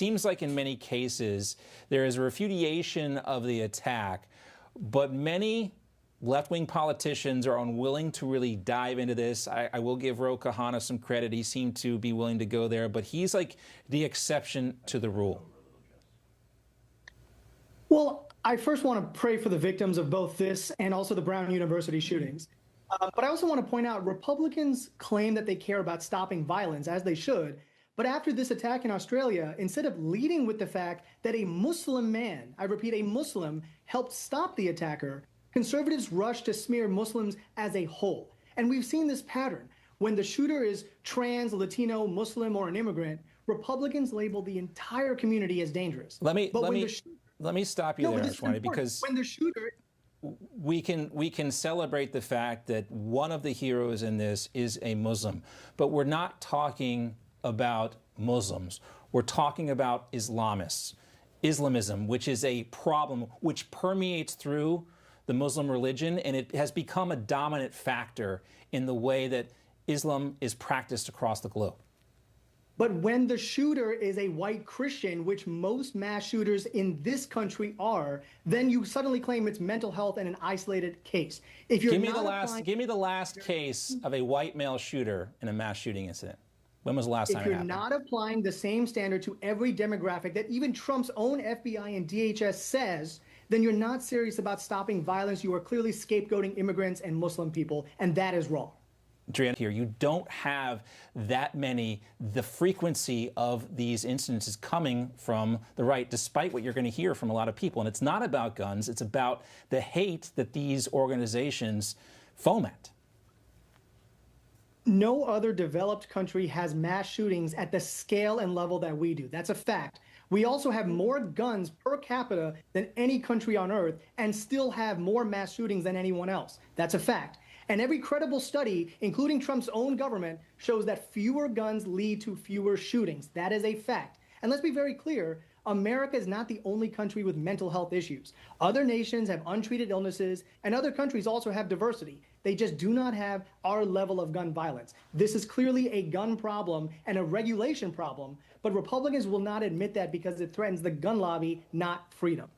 Seems like in many cases there is a refutation of the attack, but many left-wing politicians are unwilling to really dive into this. I will give Ro Khanna some credit. He seemed to be willing to go there, but he's like the exception to the rule. Well, I first want to pray for the victims of both this and also the Brown University shootings. But I also want to point out Republicans claim that they care about stopping violence, as they should. But after this attack in Australia, instead of leading with the fact that a Muslim man, I repeat, a Muslim, helped stop the attacker, conservatives rush to smear Muslims as a whole. And we've seen this pattern. When the shooter is trans, Latino, Muslim, or an immigrant, Republicans label the entire community as dangerous. Let me stop you there, Ashwani, because when the shooter, we can celebrate the fact that one of the heroes in this is a Muslim, but we're not talking about Muslims. We're talking about Islamists, Islamism, which is a problem which permeates through the Muslim religion, and it has become a dominant factor in the way that Islam is practiced across the globe. But when the shooter is a white Christian, which most mass shooters in this country are, then you suddenly claim it's mental health and an isolated case. If you're give me the last case of a white male shooter in a mass shooting incident. When was the last time it happened? If you're not applying the same standard to every demographic that even Trump's own FBI and DHS says, then you're not serious about stopping violence. You are clearly scapegoating immigrants and Muslim people, and that is wrong. Adriana, here, you don't have that many, the frequency of these incidences coming from the right, despite what you're going to hear from a lot of people. And it's not about guns. It's about the hate that these organizations foment. No other developed country has mass shootings at the scale and level that we do. That's a fact. We also have more guns per capita than any country on earth and still have more mass shootings than anyone else. That's a fact. And every credible study, including Trump's own government, shows that fewer guns lead to fewer shootings. That is a fact. And let's be very clear, America is not the only country with mental health issues. Other nations have untreated illnesses, and other countries also have diversity. They just do not have our level of gun violence. This is clearly a gun problem and a regulation problem, but Republicans will not admit that because it threatens the gun lobby, not freedom.